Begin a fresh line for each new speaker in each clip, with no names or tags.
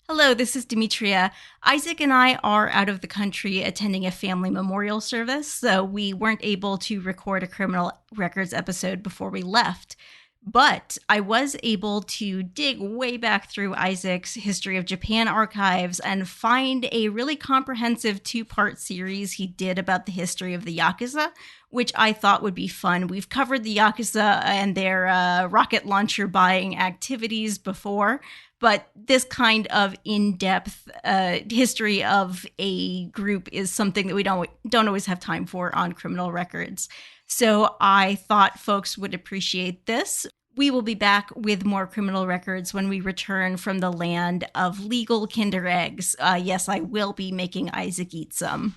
Hello, this is Demetria. Isaac and I are out of the country attending a family memorial service, so we weren't able to record a criminal records episode before we left. But I was able to dig way back through Isaac's History of Japan archives and find a really comprehensive two-part series he did about the history of the Yakuza, which I thought would be fun. We've covered the Yakuza and their rocket launcher buying activities before, but this kind of in-depth history of a group is something that we don't always have time for on criminal records. So I thought folks would appreciate this. We will be back with more criminal records when we return from the land of legal Kinder Eggs. Yes, I will be making Isaac eat some.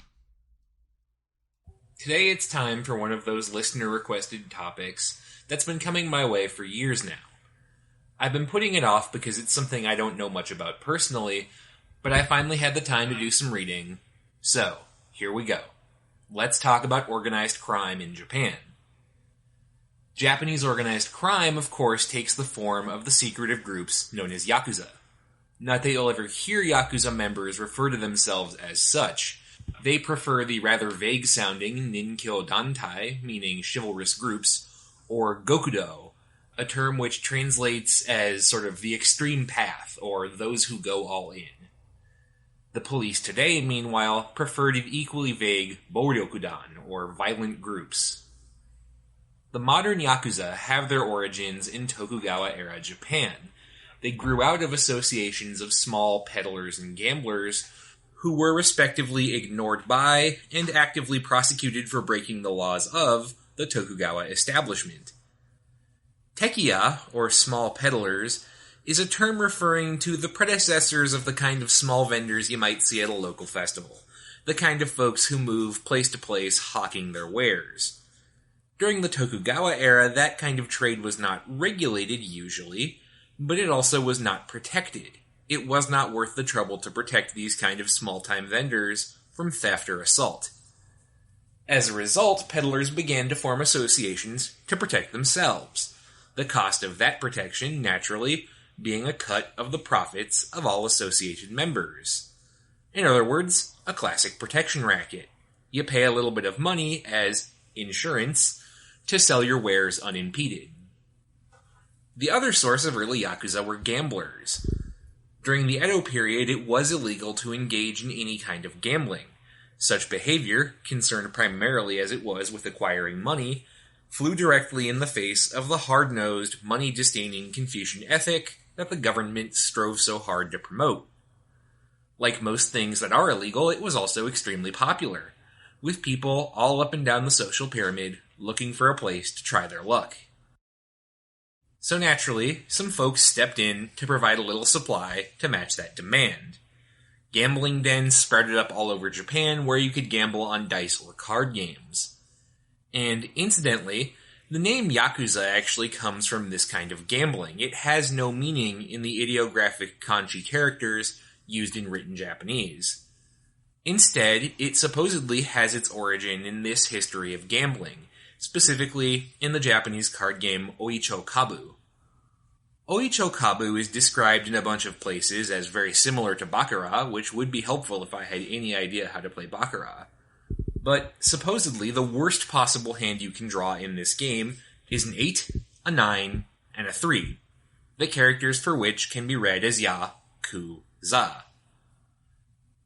Today it's time for one of those listener-requested topics that's been coming my way for years now. I've been putting it off because it's something I don't know much about personally, but I finally had the time to do some reading. So, here we go. Let's talk about organized crime in Japan. Japanese organized crime, of course, takes the form of the secretive groups known as Yakuza. Not that you'll ever hear Yakuza members refer to themselves as such. They prefer the rather vague-sounding Ninkyo Dantai, meaning chivalrous groups, or Gokudo, a term which translates as sort of the extreme path, or those who go all in. The police today, meanwhile, prefer the equally vague Boryokudan, or violent groups. The modern Yakuza have their origins in Tokugawa-era Japan. They grew out of associations of small peddlers and gamblers who were respectively ignored by and actively prosecuted for breaking the laws of the Tokugawa establishment. Tekiya, or small peddlers, is a term referring to the predecessors of the kind of small vendors you might see at a local festival, the kind of folks who move place to place hawking their wares. During the Tokugawa era, that kind of trade was not regulated usually, but it also was not protected. It was not worth the trouble to protect these kind of small-time vendors from theft or assault. As a result, peddlers began to form associations to protect themselves. The cost of that protection, naturally, being a cut of the profits of all associated members. In other words, a classic protection racket. You pay a little bit of money as insurance to sell your wares unimpeded. The other source of early Yakuza were gamblers. During the Edo period, it was illegal to engage in any kind of gambling. Such behavior, concerned primarily as it was with acquiring money, flew directly in the face of the hard-nosed, money-disdaining Confucian ethic that the government strove so hard to promote. Like most things that are illegal, it was also extremely popular, with people all up and down the social pyramid looking for a place to try their luck. So naturally, some folks stepped in to provide a little supply to match that demand. Gambling dens sprouted up all over Japan where you could gamble on dice or card games. And incidentally, the name Yakuza actually comes from this kind of gambling. It has no meaning in the ideographic kanji characters used in written Japanese. Instead, it supposedly has its origin in this history of gambling, specifically in the Japanese card game Oicho Kabu. Oicho Kabu is described in a bunch of places as very similar to Baccarat, which would be helpful if I had any idea how to play Baccarat. But supposedly the worst possible hand you can draw in this game is an 8, a 9, and a 3, the characters for which can be read as Ya, Ku, Za.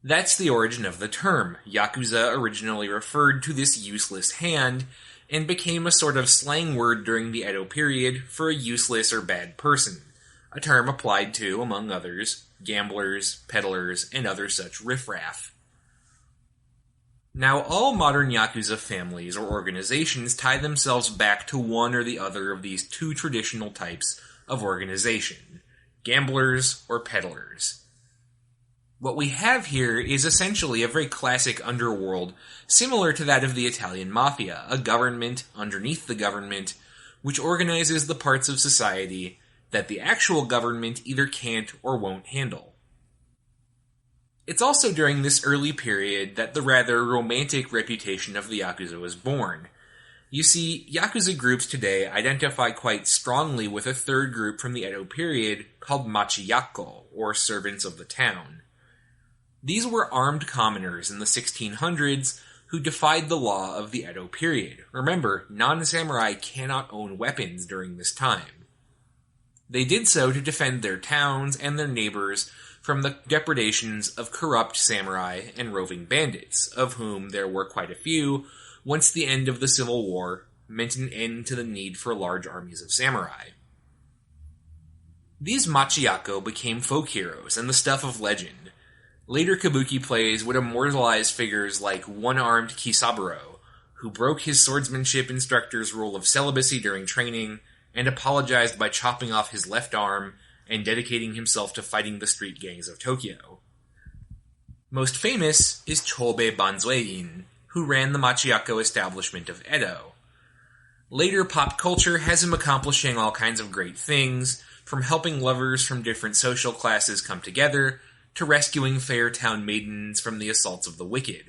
That's the origin of the term. Yakuza originally referred to this useless hand, and became a sort of slang word during the Edo period for a useless or bad person, a term applied to, among others, gamblers, peddlers, and other such riffraff. Now, all modern Yakuza families or organizations tie themselves back to one or the other of these two traditional types of organization, gamblers or peddlers. What we have here is essentially a very classic underworld, similar to that of the Italian mafia, a government underneath the government, which organizes the parts of society that the actual government either can't or won't handle. It's also during this early period that the rather romantic reputation of the Yakuza was born. You see, Yakuza groups today identify quite strongly with a third group from the Edo period called Machiyako, or servants of the town. These were armed commoners in the 1600s who defied the law of the Edo period. Remember, non-samurai cannot own weapons during this time. They did so to defend their towns and their neighbors from the depredations of corrupt samurai and roving bandits, of whom there were quite a few, once the end of the Civil War meant an end to the need for large armies of samurai. These Machiyako became folk heroes and the stuff of legend. Later kabuki plays would immortalize figures like one-armed Kisaburo, who broke his swordsmanship instructor's rule of celibacy during training and apologized by chopping off his left arm and dedicating himself to fighting the street gangs of Tokyo. Most famous is Chobe Banzuei-in, who ran the Machiyako establishment of Edo. Later pop culture has him accomplishing all kinds of great things, from helping lovers from different social classes come together, to rescuing fair town maidens from the assaults of the wicked.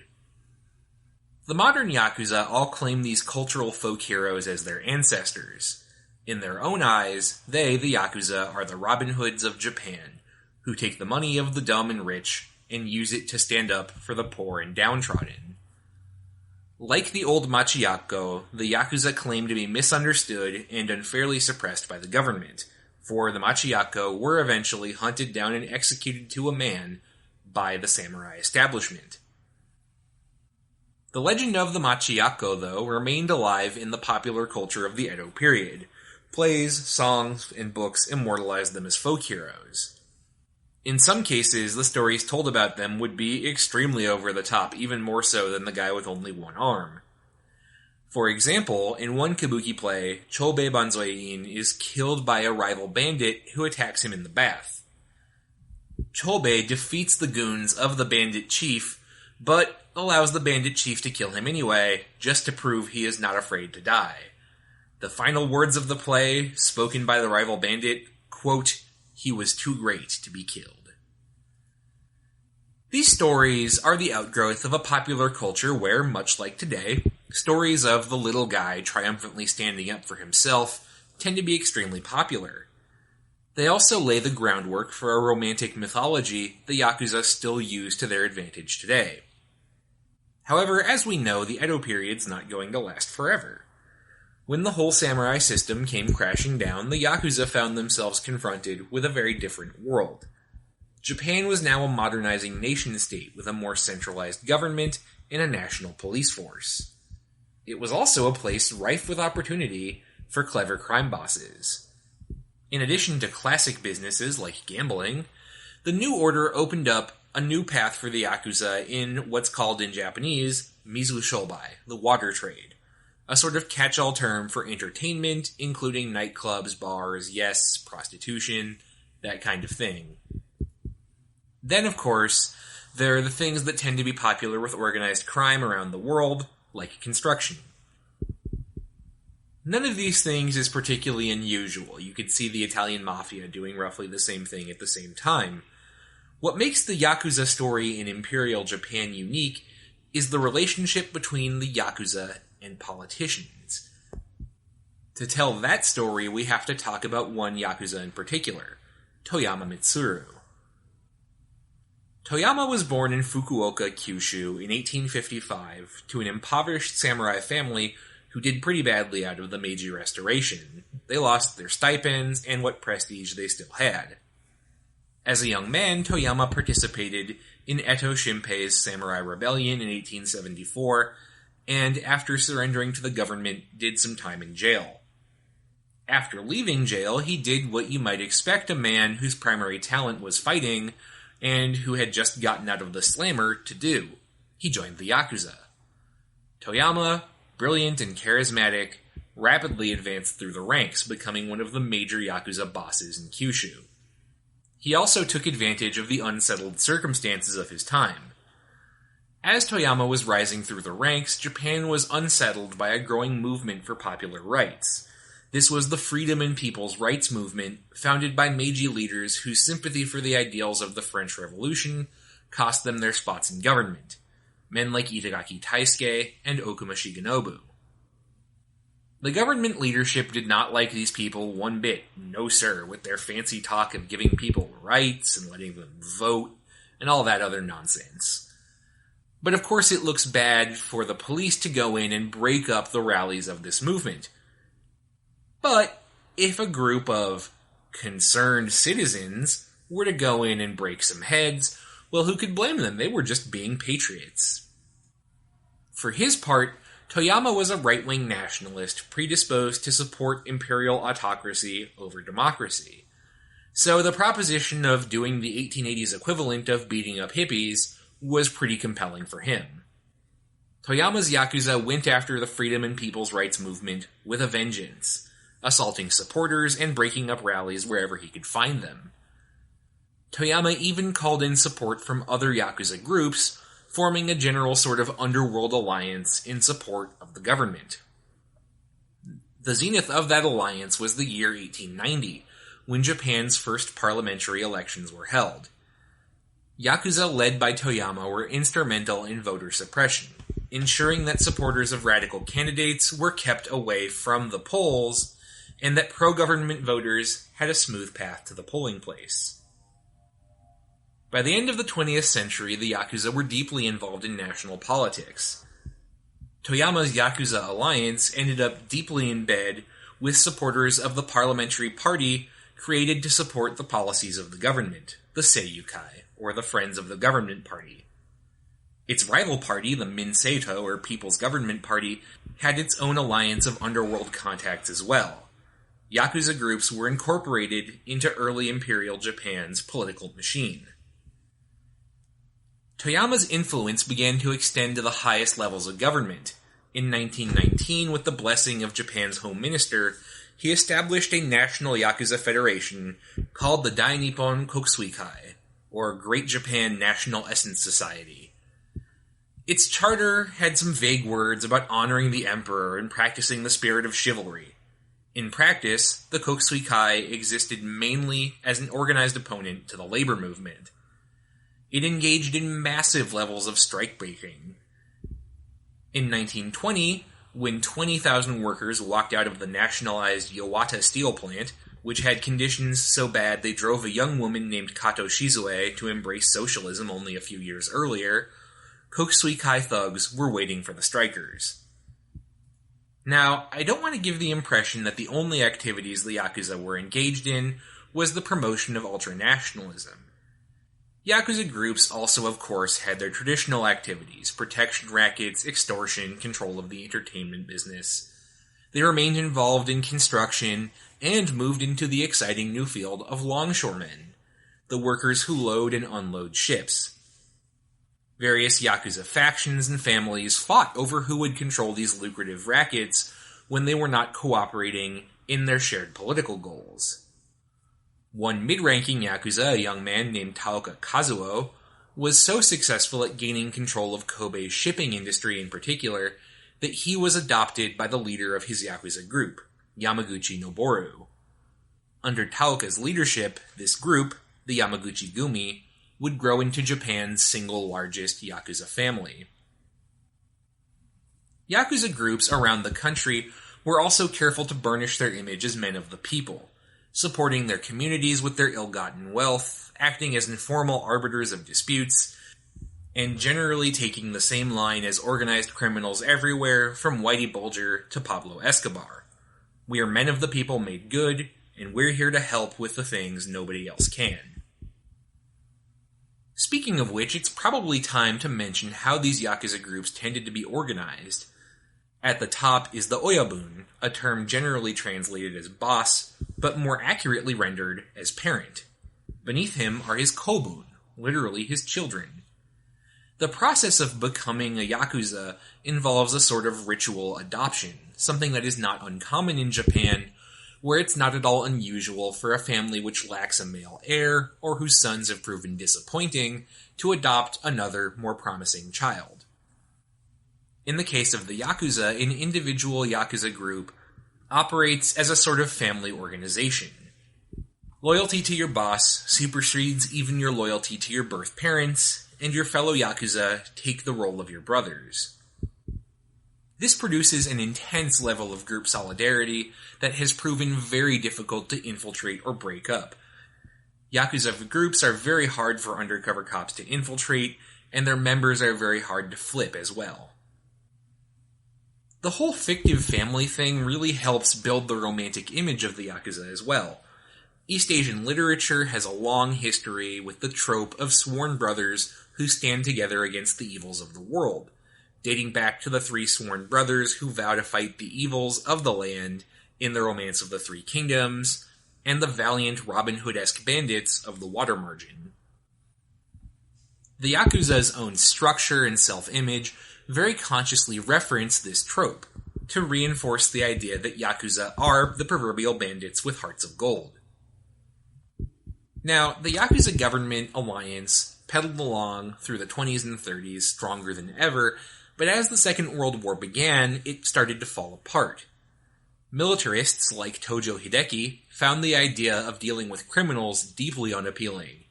The modern Yakuza all claim these cultural folk heroes as their ancestors. In their own eyes, they, the Yakuza, are the Robin Hoods of Japan, who take the money of the dumb and rich and use it to stand up for the poor and downtrodden. Like the old Machiyako, the Yakuza claim to be misunderstood and unfairly suppressed by the government, for the Machiyako were eventually hunted down and executed to a man by the samurai establishment. The legend of the Machiyako, though, remained alive in the popular culture of the Edo period. Plays, songs, and books immortalized them as folk heroes. In some cases, the stories told about them would be extremely over the top, even more so than the guy with only one arm. For example, in one kabuki play, Chobe Banzuei-in is killed by a rival bandit who attacks him in the bath. Chobe defeats the goons of the bandit chief, but allows the bandit chief to kill him anyway, just to prove he is not afraid to die. The final words of the play, spoken by the rival bandit, quote, "He was too great to be killed." These stories are the outgrowth of a popular culture where, much like today, stories of the little guy triumphantly standing up for himself tend to be extremely popular. They also lay the groundwork for a romantic mythology the Yakuza still use to their advantage today. However, as we know, the Edo period's not going to last forever. When the whole samurai system came crashing down, the Yakuza found themselves confronted with a very different world. Japan was now a modernizing nation-state with a more centralized government and a national police force. It was also a place rife with opportunity for clever crime bosses. In addition to classic businesses like gambling, the new order opened up a new path for the Yakuza in what's called in Japanese Mizu Shobai, the water trade, a sort of catch-all term for entertainment, including nightclubs, bars, yes, prostitution, that kind of thing. Then, of course, there are the things that tend to be popular with organized crime around the world, like construction. None of these things is particularly unusual. You could see the Italian Mafia doing roughly the same thing at the same time. What makes the Yakuza story in Imperial Japan unique is the relationship between the Yakuza and politicians. To tell that story, we have to talk about one Yakuza in particular, Toyama Mitsuru. Toyama was born in Fukuoka, Kyushu in 1855 to an impoverished samurai family who did pretty badly out of the Meiji Restoration. They lost their stipends and what prestige they still had. As a young man, Toyama participated in Eto Shinpei's samurai rebellion in 1874, and after surrendering to the government, did some time in jail. After leaving jail, he did what you might expect a man whose primary talent was fighting, and who had just gotten out of the slammer to do. He joined the Yakuza. Toyama, brilliant and charismatic, rapidly advanced through the ranks, becoming one of the major Yakuza bosses in Kyushu. He also took advantage of the unsettled circumstances of his time. As Toyama was rising through the ranks, Japan was unsettled by a growing movement for popular rights. This was the Freedom and People's Rights movement, founded by Meiji leaders whose sympathy for the ideals of the French Revolution cost them their spots in government. Men like Itagaki Taisuke and Okuma Shigenobu. The government leadership did not like these people one bit. No, sir, with their fancy talk of giving people rights and letting them vote and all that other nonsense. But of course it looks bad for the police to go in and break up the rallies of this movement. But if a group of concerned citizens were to go in and break some heads, well, who could blame them? They were just being patriots. For his part, Toyama was a right-wing nationalist predisposed to support imperial autocracy over democracy. So the proposition of doing the 1880s equivalent of beating up hippies was pretty compelling for him. Toyama's Yakuza went after the freedom and people's rights movement with a vengeance, assaulting supporters and breaking up rallies wherever he could find them. Toyama even called in support from other Yakuza groups, forming a general sort of underworld alliance in support of the government. The zenith of that alliance was the year 1890, when Japan's first parliamentary elections were held. Yakuza led by Toyama were instrumental in voter suppression, ensuring that supporters of radical candidates were kept away from the polls, and that pro-government voters had a smooth path to the polling place. By the end of the 20th century, the Yakuza were deeply involved in national politics. Toyama's Yakuza alliance ended up deeply in bed with supporters of the parliamentary party created to support the policies of the government, the Seiyukai, or the Friends of the Government Party. Its rival party, the Minseito, or People's Government Party, had its own alliance of underworld contacts as well. Yakuza groups were incorporated into early Imperial Japan's political machine. Toyama's influence began to extend to the highest levels of government. In 1919, with the blessing of Japan's Home Minister, he established a national Yakuza federation called the Dai Nippon Kokusuikai, or Great Japan National Essence Society. Its charter had some vague words about honoring the emperor and practicing the spirit of chivalry. In practice, the Kokusuikai existed mainly as an organized opponent to the labor movement. It engaged in massive levels of strike-breaking. In 1920, when 20,000 workers walked out of the nationalized Yowata steel plant, which had conditions so bad they drove a young woman named Kato Shizue to embrace socialism only a few years earlier, Kokusuikai thugs were waiting for the strikers. Now, I don't want to give the impression that the only activities the Yakuza were engaged in was the promotion of ultranationalism. Yakuza groups also, of course, had their traditional activities: protection rackets, extortion, control of the entertainment business. They remained involved in construction and moved into the exciting new field of longshoremen, the workers who load and unload ships. Various Yakuza factions and families fought over who would control these lucrative rackets when they were not cooperating in their shared political goals. One mid-ranking Yakuza, a young man named Taoka Kazuo, was so successful at gaining control of Kobe's shipping industry in particular that he was adopted by the leader of his Yakuza group, Yamaguchi Noboru. Under Taoka's leadership, this group, the Yamaguchi Gumi, would grow into Japan's single largest Yakuza family. Yakuza groups around the country were also careful to burnish their image as men of the people, supporting their communities with their ill-gotten wealth, acting as informal arbiters of disputes, and generally taking the same line as organized criminals everywhere, from Whitey Bulger to Pablo Escobar. We are men of the people made good, and we're here to help with the things nobody else can. Speaking of which, it's probably time to mention how these Yakuza groups tended to be organized. At the top is the Oyabun, a term generally translated as boss, but more accurately rendered as parent. Beneath him are his Kobun, literally his children. The process of becoming a Yakuza involves a sort of ritual adoption, something that is not uncommon in Japan, where it's not at all unusual for a family which lacks a male heir, or whose sons have proven disappointing, to adopt another, more promising child. In the case of the Yakuza, an individual Yakuza group operates as a sort of family organization. Loyalty to your boss supersedes even your loyalty to your birth parents, and your fellow Yakuza take the role of your brothers. This produces an intense level of group solidarity that has proven very difficult to infiltrate or break up. Yakuza groups are very hard for undercover cops to infiltrate, and their members are very hard to flip as well. The whole fictive family thing really helps build the romantic image of the Yakuza as well. East Asian literature has a long history with the trope of sworn brothers who stand together against the evils of the world, dating back to the three sworn brothers who vow to fight the evils of the land in the Romance of the Three Kingdoms, and the valiant Robin Hood-esque bandits of the water margin. The Yakuza's own structure and self-image very consciously reference this trope, to reinforce the idea that Yakuza are the proverbial bandits with hearts of gold. Now, the Yakuza government alliance pedaled along through the 20s and 30s stronger than ever, but as the Second World War began, it started to fall apart. Militarists like Tojo Hideki found the idea of dealing with criminals deeply unappealing,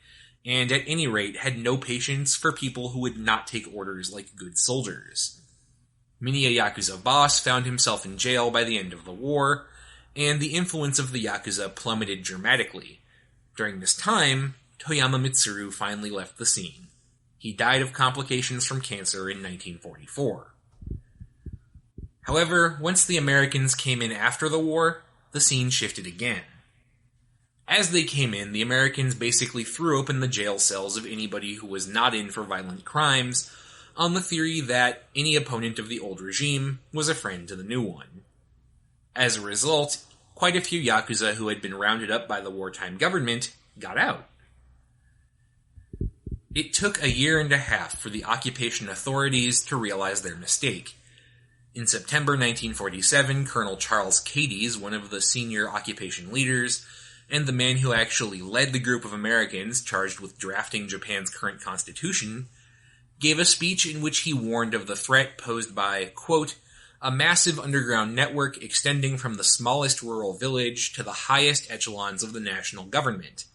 and at any rate had no patience for people who would not take orders like good soldiers. Many a Yakuza boss found himself in jail by the end of the war, and the influence of the Yakuza plummeted dramatically. During this time, Toyama Mitsuru finally left the scene. He died of complications from cancer in 1944. However, once the Americans came in after the war, the scene shifted again. As they came in, the Americans basically threw open the jail cells of anybody who was not in for violent crimes, on the theory that any opponent of the old regime was a friend to the new one. As a result, quite a few Yakuza who had been rounded up by the wartime government got out. It took a year and a half for the occupation authorities to realize their mistake. In September 1947, Colonel Charles Cadiz, one of the senior occupation leaders, and the man who actually led the group of Americans charged with drafting Japan's current constitution, gave a speech in which he warned of the threat posed by, quote, a massive underground network extending from the smallest rural village to the highest echelons of the national government.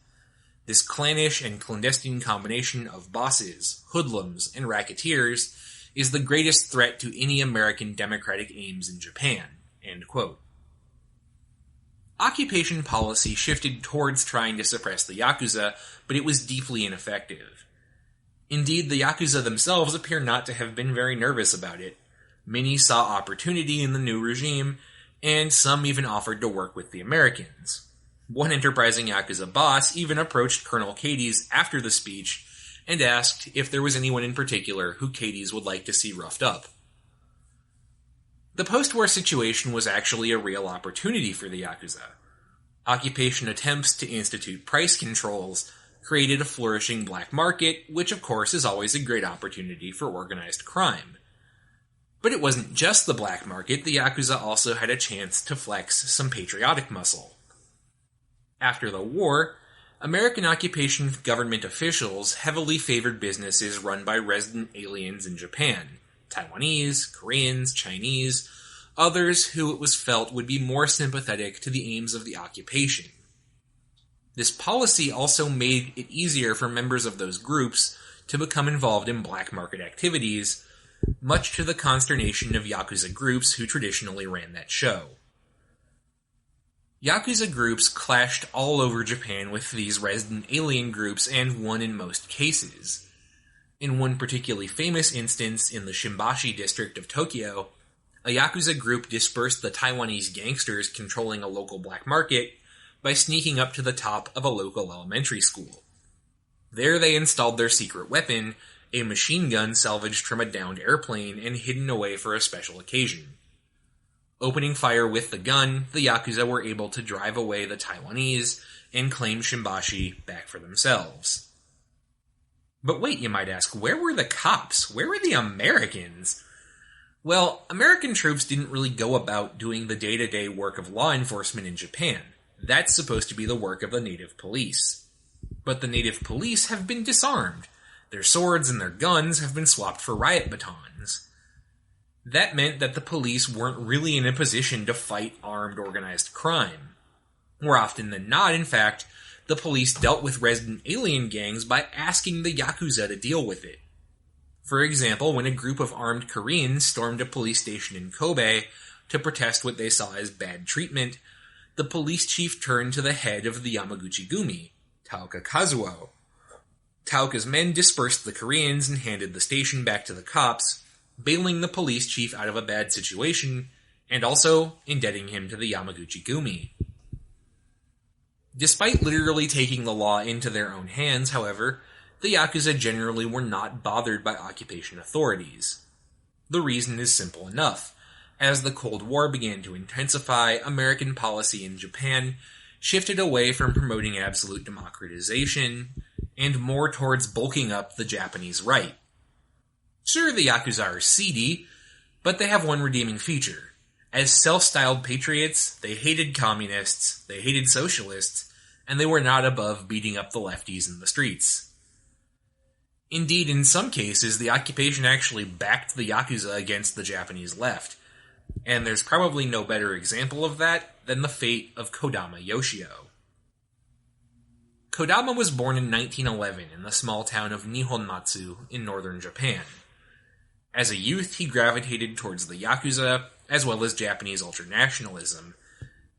This clannish and clandestine combination of bosses, hoodlums, and racketeers is the greatest threat to any American democratic aims in Japan, end quote. Occupation policy shifted towards trying to suppress the Yakuza, but it was deeply ineffective. Indeed, the Yakuza themselves appear not to have been very nervous about it. Many saw opportunity in the new regime, and some even offered to work with the Americans. One enterprising Yakuza boss even approached Colonel Cadiz after the speech and asked if there was anyone in particular who Cadiz would like to see roughed up. The post-war situation was actually a real opportunity for the Yakuza. Occupation attempts to institute price controls created a flourishing black market, which of course is always a great opportunity for organized crime. But it wasn't just the black market, the Yakuza also had a chance to flex some patriotic muscle. After the war, American occupation government officials heavily favored businesses run by resident aliens in Japan, Taiwanese, Koreans, Chinese, others who it was felt would be more sympathetic to the aims of the occupation. This policy also made it easier for members of those groups to become involved in black market activities, much to the consternation of Yakuza groups who traditionally ran that show. Yakuza groups clashed all over Japan with these resident alien groups and won in most cases. In one particularly famous instance in the Shimbashi district of Tokyo, a Yakuza group dispersed the Taiwanese gangsters controlling a local black market by sneaking up to the top of a local elementary school. There they installed their secret weapon, a machine gun salvaged from a downed airplane and hidden away for a special occasion. Opening fire with the gun, the Yakuza were able to drive away the Taiwanese and claim Shimbashi back for themselves. But wait, you might ask, where were the cops? Where were the Americans? Well, American troops didn't really go about doing the day-to-day work of law enforcement in Japan. That's supposed to be the work of the native police. But the native police have been disarmed. Their swords and their guns have been swapped for riot batons. That meant that the police weren't really in a position to fight armed organized crime. More often than not, in fact, the police dealt with resident alien gangs by asking the Yakuza to deal with it. For example, when a group of armed Koreans stormed a police station in Kobe to protest what they saw as bad treatment, the police chief turned to the head of the Yamaguchi-gumi, Taoka Kazuo. Taoka's men dispersed the Koreans and handed the station back to the cops, bailing the police chief out of a bad situation, and also indebting him to the Yamaguchi-gumi. Despite literally taking the law into their own hands, however, the Yakuza generally were not bothered by occupation authorities. The reason is simple enough. As the Cold War began to intensify, American policy in Japan shifted away from promoting absolute democratization and more towards bulking up the Japanese right. Sure, the Yakuza are seedy, but they have one redeeming feature. As self-styled patriots, they hated communists, they hated socialists, and they were not above beating up the lefties in the streets. Indeed, in some cases, the occupation actually backed the Yakuza against the Japanese left, and there's probably no better example of that than the fate of Kodama Yoshio. Kodama was born in 1911 in the small town of Nihonmatsu in northern Japan. As a youth, he gravitated towards the Yakuza, as well as Japanese ultranationalism,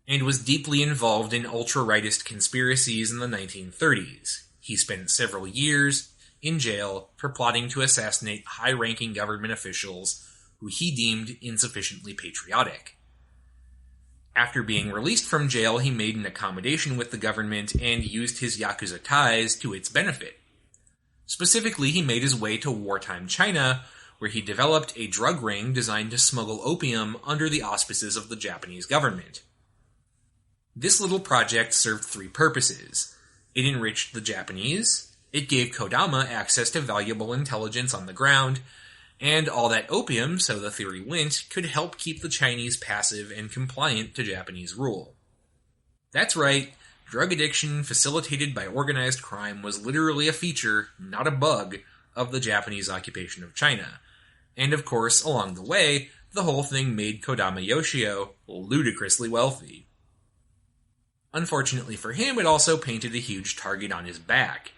and was deeply involved in ultra-rightist conspiracies in the 1930s. He spent several years in jail for plotting to assassinate high-ranking government officials who he deemed insufficiently patriotic. After being released from jail, he made an accommodation with the government and used his Yakuza ties to its benefit. Specifically, he made his way to wartime China, where he developed a drug ring designed to smuggle opium under the auspices of the Japanese government. This little project served three purposes. It enriched the Japanese, it gave Kodama access to valuable intelligence on the ground, and all that opium, so the theory went, could help keep the Chinese passive and compliant to Japanese rule. That's right, drug addiction facilitated by organized crime was literally a feature, not a bug, of the Japanese occupation of China. And of course, along the way, the whole thing made Kodama Yoshio ludicrously wealthy. Unfortunately for him, it also painted a huge target on his back.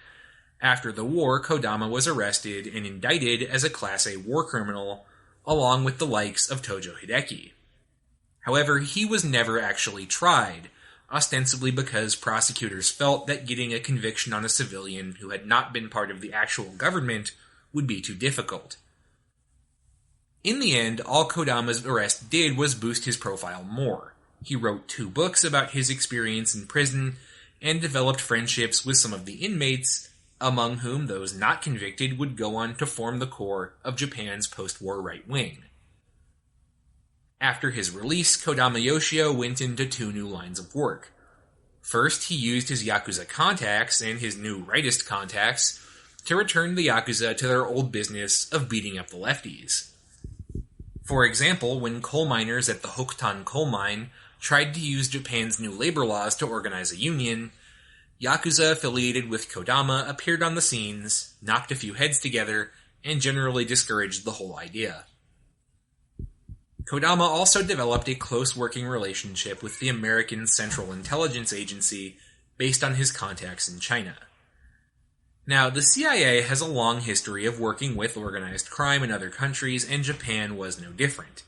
After the war, Kodama was arrested and indicted as a Class A war criminal, along with the likes of Tojo Hideki. However, he was never actually tried, ostensibly because prosecutors felt that getting a conviction on a civilian who had not been part of the actual government would be too difficult. In the end, all Kodama's arrest did was boost his profile more. He wrote 2 books about his experience in prison, and developed friendships with some of the inmates, among whom those not convicted would go on to form the core of Japan's post-war right wing. After his release, Kodama Yoshio went into 2 new lines of work. First, he used his Yakuza contacts and his new rightist contacts to return the Yakuza to their old business of beating up the lefties. For example, when coal miners at the Hokutan coal mine tried to use Japan's new labor laws to organize a union, Yakuza affiliated with Kodama appeared on the scenes, knocked a few heads together, and generally discouraged the whole idea. Kodama also developed a close working relationship with the American Central Intelligence Agency based on his contacts in China. Now, the CIA has a long history of working with organized crime in other countries, and Japan was no different.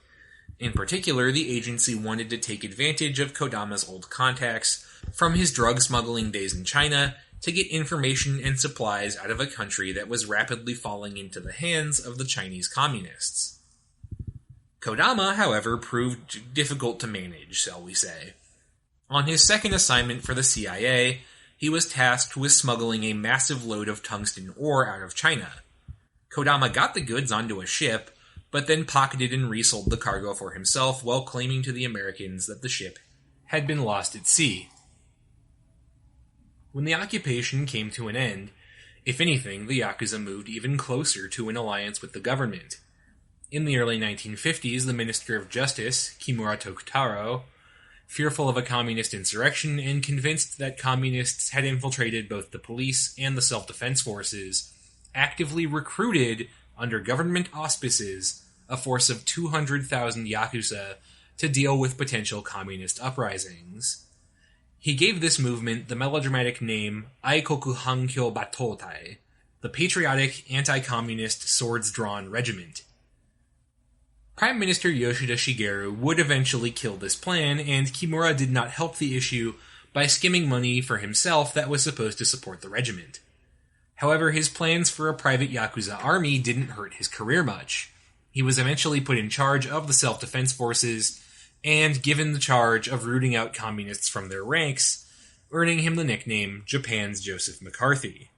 In particular, the agency wanted to take advantage of Kodama's old contacts from his drug smuggling days in China to get information and supplies out of a country that was rapidly falling into the hands of the Chinese communists. Kodama, however, proved difficult to manage, shall we say. On his second assignment for the CIA, he was tasked with smuggling a massive load of tungsten ore out of China. Kodama got the goods onto a ship, but then pocketed and resold the cargo for himself while claiming to the Americans that the ship had been lost at sea. When the occupation came to an end, if anything, the Yakuza moved even closer to an alliance with the government. In the early 1950s, the Minister of Justice, Kimura Tokutaro, fearful of a communist insurrection and convinced that communists had infiltrated both the police and the self-defense forces, actively recruited, under government auspices, a force of 200,000 Yakuza to deal with potential communist uprisings. He gave this movement the melodramatic name Aikoku Hankyo Batotai, the Patriotic Anti-Communist Swords-Drawn Regiment. Prime Minister Yoshida Shigeru would eventually kill this plan, and Kimura did not help the issue by skimming money for himself that was supposed to support the regiment. However, his plans for a private Yakuza army didn't hurt his career much. He was eventually put in charge of the self-defense forces and given the charge of rooting out communists from their ranks, earning him the nickname Japan's Joseph McCarthy.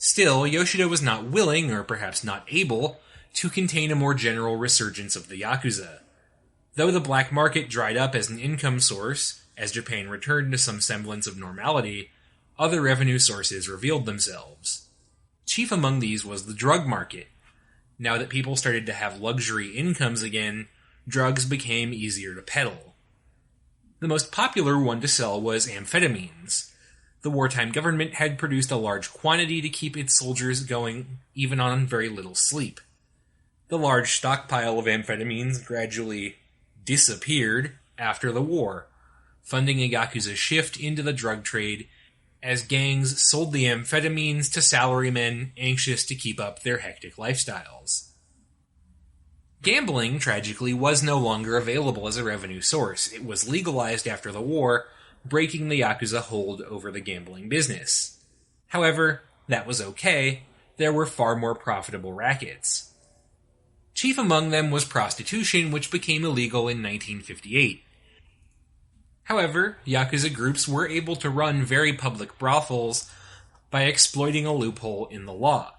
Still, Yoshida was not willing, or perhaps not able, to contain a more general resurgence of the Yakuza. Though the black market dried up as an income source, as Japan returned to some semblance of normality, other revenue sources revealed themselves. Chief among these was the drug market. Now that people started to have luxury incomes again, drugs became easier to peddle. The most popular one to sell was amphetamines. The wartime government had produced a large quantity to keep its soldiers going even on very little sleep. The large stockpile of amphetamines gradually disappeared after the war, funding a Yakuza shift into the drug trade as gangs sold the amphetamines to salarymen anxious to keep up their hectic lifestyles. Gambling, tragically, was no longer available as a revenue source. It was legalized after the war, breaking the Yakuza hold over the gambling business. However, that was okay. There were far more profitable rackets. Chief among them was prostitution, which became illegal in 1958. However, Yakuza groups were able to run very public brothels by exploiting a loophole in the law.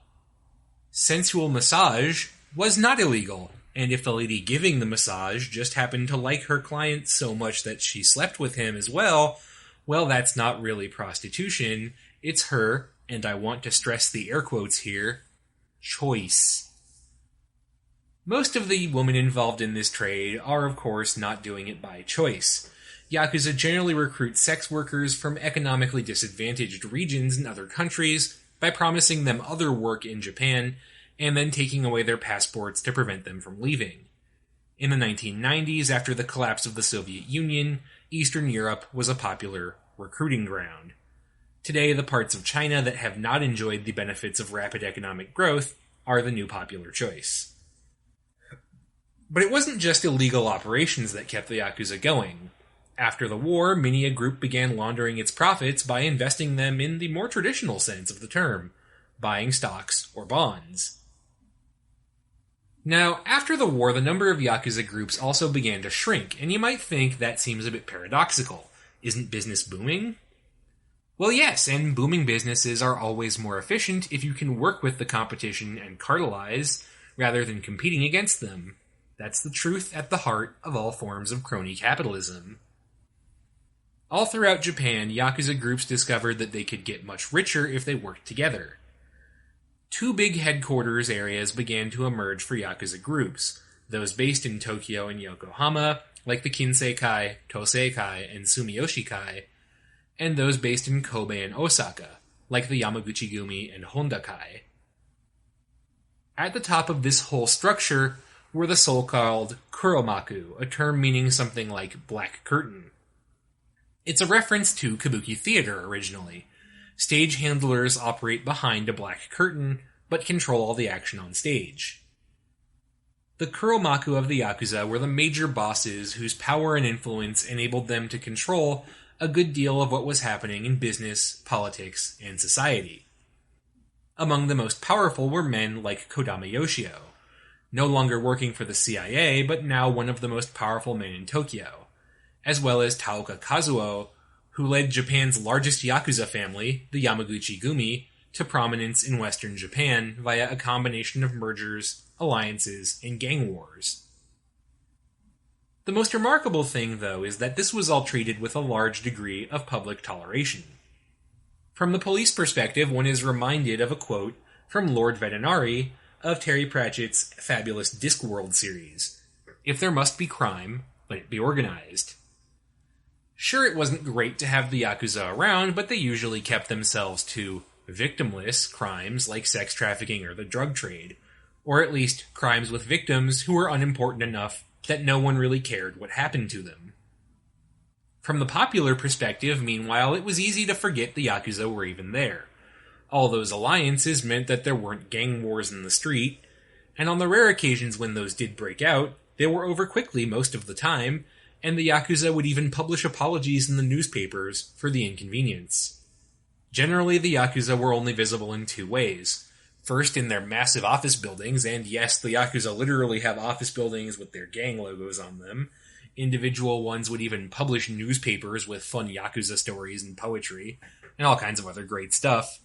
Sensual massage was not illegal, and if the lady giving the massage just happened to like her client so much that she slept with him as well, that's not really prostitution. It's her, and I want to stress the air quotes here, choice. Most of the women involved in this trade are, of course, not doing it by choice. Yakuza generally recruit sex workers from economically disadvantaged regions in other countries by promising them other work in Japan and then taking away their passports to prevent them from leaving. In the 1990s, after the collapse of the Soviet Union, Eastern Europe was a popular recruiting ground. Today, the parts of China that have not enjoyed the benefits of rapid economic growth are the new popular choice. But it wasn't just illegal operations that kept the Yakuza going. After the war, many a group began laundering its profits by investing them in the more traditional sense of the term, buying stocks or bonds. Now, after the war, the number of Yakuza groups also began to shrink, and you might think that seems a bit paradoxical. Isn't business booming? Well, yes, and booming businesses are always more efficient if you can work with the competition and cartelize, rather than competing against them. That's the truth at the heart of all forms of crony capitalism. All throughout Japan, Yakuza groups discovered that they could get much richer if they worked together. Two big headquarters areas began to emerge for Yakuza groups, those based in Tokyo and Yokohama, like the Kinsei-kai, Tosei-kai, and Sumiyoshi-kai, and those based in Kobe and Osaka, like the Yamaguchi-gumi and Honda-kai. At the top of this whole structure were the so-called Kuromaku, a term meaning something like black curtain. It's a reference to kabuki theater originally. Stage handlers operate behind a black curtain, but control all the action on stage. The Kuromaku of the Yakuza were the major bosses whose power and influence enabled them to control a good deal of what was happening in business, politics, and society. Among the most powerful were men like Kodama Yoshio, no longer working for the CIA, but now one of the most powerful men in Tokyo, as well as Taoka Kazuo, who led Japan's largest Yakuza family, the Yamaguchi-gumi, to prominence in Western Japan via a combination of mergers, alliances, and gang wars. The most remarkable thing, though, is that this was all treated with a large degree of public toleration. From the police perspective, one is reminded of a quote from Lord Vetinari of Terry Pratchett's fabulous Discworld series, "If there must be crime, let it be organized." Sure, it wasn't great to have the Yakuza around, but they usually kept themselves to victimless crimes like sex trafficking or the drug trade, or at least crimes with victims who were unimportant enough that no one really cared what happened to them. From the popular perspective, meanwhile, it was easy to forget the Yakuza were even there. All those alliances meant that there weren't gang wars in the street, and on the rare occasions when those did break out, they were over quickly most of the time, and the Yakuza would even publish apologies in the newspapers for the inconvenience. Generally, the Yakuza were only visible in two ways. First, in their massive office buildings, and yes, the Yakuza literally have office buildings with their gang logos on them. Individual ones would even publish newspapers with fun Yakuza stories and poetry, and all kinds of other great stuff.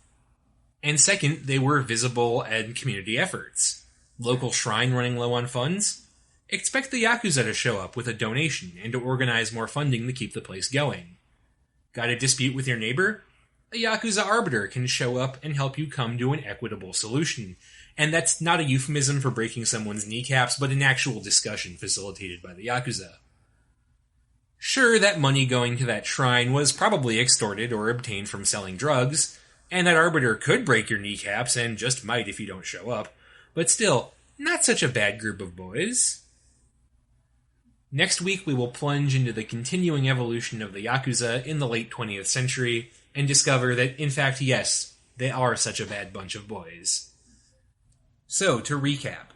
And second, they were visible and community efforts. Local shrine running low on funds? Expect the Yakuza to show up with a donation and to organize more funding to keep the place going. Got a dispute with your neighbor? A Yakuza arbiter can show up and help you come to an equitable solution. And that's not a euphemism for breaking someone's kneecaps, but an actual discussion facilitated by the Yakuza. Sure, that money going to that shrine was probably extorted or obtained from selling drugs, and that arbiter could break your kneecaps and just might if you don't show up, but still, not such a bad group of boys. Next week we will plunge into the continuing evolution of the Yakuza in the late 20th century and discover that, in fact, yes, they are such a bad bunch of boys. So, to recap,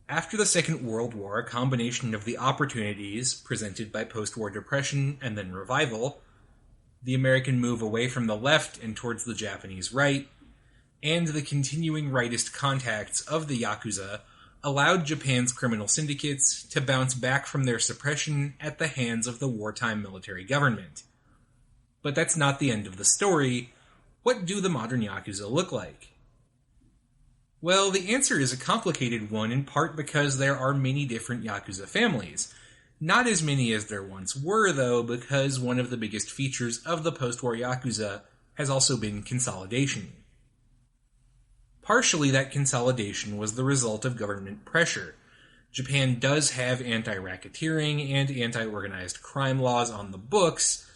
after the Second World War, a combination of the opportunities presented by post-war depression and then revival, the American move away from the left and towards the Japanese right, and the continuing rightist contacts of the Yakuza allowed Japan's criminal syndicates to bounce back from their suppression at the hands of the wartime military government. But that's not the end of the story. What do the modern Yakuza look like? Well, the answer is a complicated one, in part because there are many different Yakuza families. Not as many as there once were, though, because one of the biggest features of the post-war Yakuza has also been consolidation. Partially, that consolidation was the result of government pressure. Japan does have anti-racketeering and anti-organized crime laws on the books.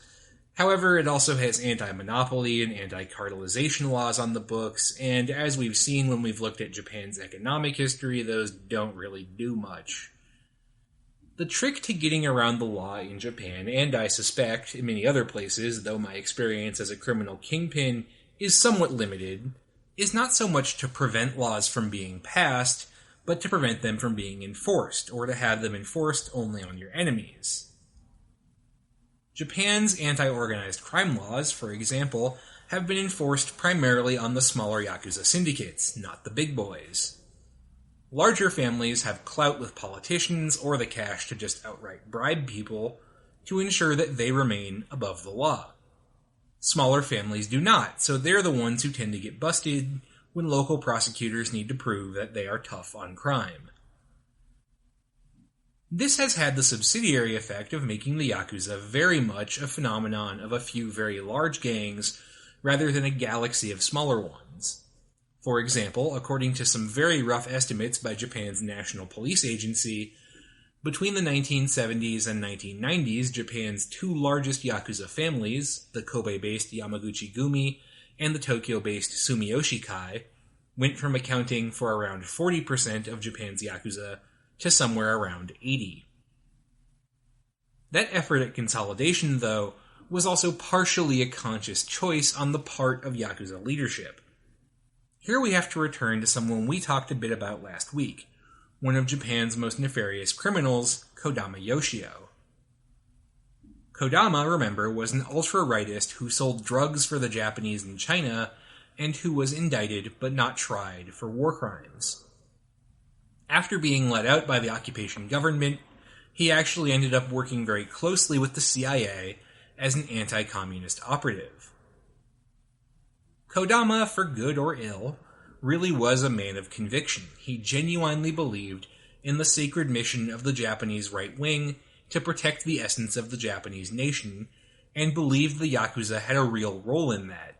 However, it also has anti-monopoly and anti-cartelization laws on the books, and as we've seen when we've looked at Japan's economic history, those don't really do much. The trick to getting around the law in Japan, and I suspect in many other places, though my experience as a criminal kingpin is somewhat limited, is not so much to prevent laws from being passed, but to prevent them from being enforced, or to have them enforced only on your enemies. Japan's anti-organized crime laws, for example, have been enforced primarily on the smaller Yakuza syndicates, not the big boys. Larger families have clout with politicians or the cash to just outright bribe people to ensure that they remain above the law. Smaller families do not, so they're the ones who tend to get busted when local prosecutors need to prove that they are tough on crime. This has had the subsidiary effect of making the Yakuza very much a phenomenon of a few very large gangs rather than a galaxy of smaller ones. For example, according to some very rough estimates by Japan's National Police Agency, between the 1970s and 1990s, Japan's two largest Yakuza families, the Kobe-based Yamaguchi-gumi and the Tokyo-based Sumiyoshi-kai, went from accounting for around 40% of Japan's Yakuza to somewhere around 80. That effort at consolidation, though, was also partially a conscious choice on the part of Yakuza leadership. Here we have to return to someone we talked a bit about last week, one of Japan's most nefarious criminals, Kodama Yoshio. Kodama, remember, was an ultra-rightist who sold drugs for the Japanese in China and who was indicted but not tried for war crimes. After being let out by the occupation government, he actually ended up working very closely with the CIA as an anti-communist operative. Kodama, for good or ill, really was a man of conviction. He genuinely believed in the sacred mission of the Japanese right wing to protect the essence of the Japanese nation, and believed the Yakuza had a real role in that.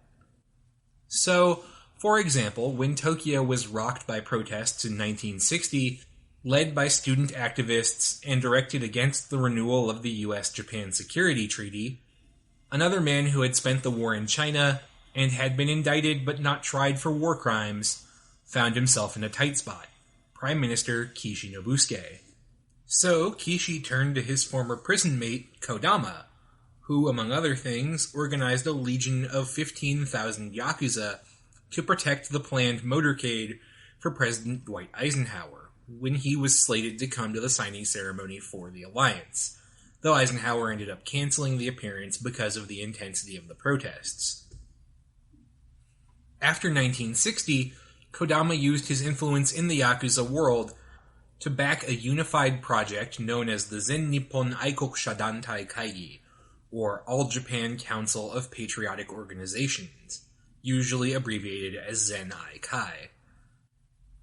So, for example, when Tokyo was rocked by protests in 1960, led by student activists and directed against the renewal of the US-Japan Security Treaty, another man who had spent the war in China and had been indicted but not tried for war crimes found himself in a tight spot: Prime Minister Kishi Nobusuke. So Kishi turned to his former prison mate, Kodama, who, among other things, organized a legion of 15,000 Yakuza to protect the planned motorcade for President Dwight Eisenhower when he was slated to come to the signing ceremony for the alliance, though Eisenhower ended up canceling the appearance because of the intensity of the protests. After 1960, Kodama used his influence in the Yakuza world to back a unified project known as the Zen Nippon Aikokusha Dantai Kaigi, or All Japan Council of Patriotic Organizations, usually abbreviated as Zen-Ai-Kai.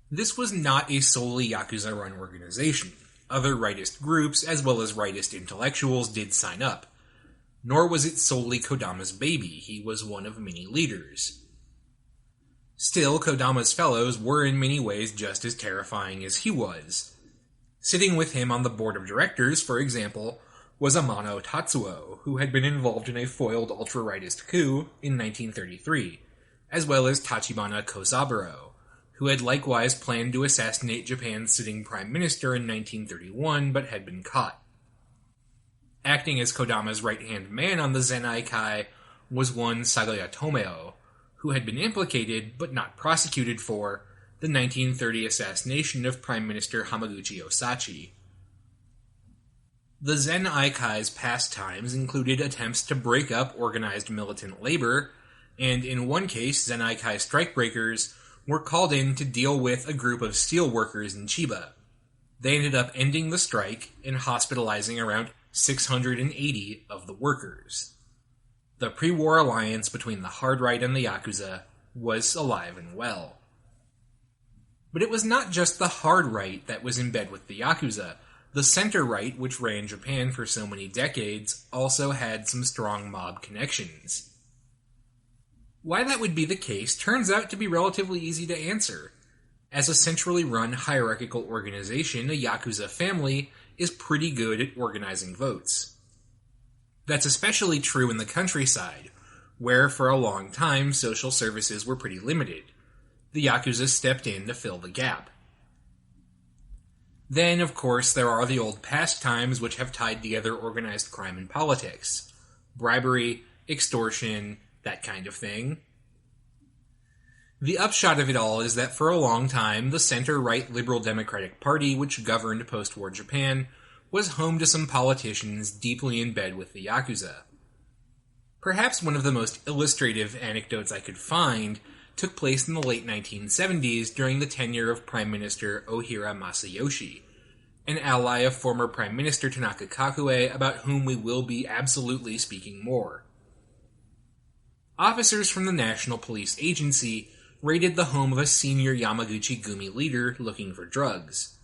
This was not a solely Yakuza-run organization. Other rightist groups, as well as rightist intellectuals, did sign up. Nor was it solely Kodama's baby. He was one of many leaders. Still, Kodama's fellows were in many ways just as terrifying as he was. Sitting with him on the board of directors, for example, was Amano Tatsuo, who had been involved in a foiled ultra-rightist coup in 1933, as well as Tachibana Kozaburo, who had likewise planned to assassinate Japan's sitting prime minister in 1931, but had been caught. Acting as Kodama's right-hand man on the Zen-Ai-Kai was one Sagaya Tomeo, who had been implicated, but not prosecuted for, the 1930 assassination of Prime Minister Hamaguchi Osachi. The Zen-Ai-Kai's pastimes included attempts to break up organized militant labor, and in one case, Zen-Ai-Kai strikebreakers were called in to deal with a group of steel workers in Chiba. They ended up ending the strike and hospitalizing around 680 of the workers. The pre-war alliance between the hard right and the Yakuza was alive and well. But it was not just the hard right that was in bed with the Yakuza. The center right, which ran Japan for so many decades, also had some strong mob connections. Why that would be the case turns out to be relatively easy to answer. As a centrally run hierarchical organization, a Yakuza family is pretty good at organizing votes. That's especially true in the countryside, where for a long time social services were pretty limited. The Yakuza stepped in to fill the gap. Then, of course, there are the old pastimes which have tied together organized crime and politics. Bribery, extortion, that kind of thing. The upshot of it all is that for a long time, the center-right Liberal Democratic Party, which governed post-war Japan, was home to some politicians deeply in bed with the Yakuza. Perhaps one of the most illustrative anecdotes I could find took place in the late 1970s during the tenure of Prime Minister Ohira Masayoshi, an ally of former Prime Minister Tanaka Kakue, about whom we will be absolutely speaking more. Officers from the National Police Agency raided the home of a senior Yamaguchi Gumi leader looking for drugs.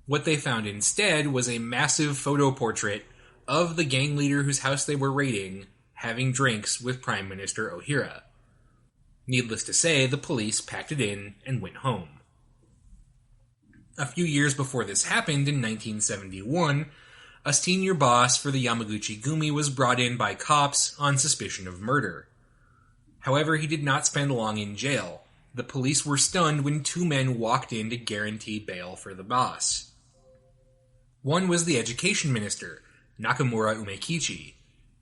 What they found instead was a massive photo portrait of the gang leader whose house they were raiding having drinks with Prime Minister Ohira. Needless to say, the police packed it in and went home. A few years before this happened, in 1971, a senior boss for the Yamaguchi Gumi was brought in by cops on suspicion of murder. However, he did not spend long in jail. The police were stunned when two men walked in to guarantee bail for the boss. One was the education minister, Nakamura Umekichi.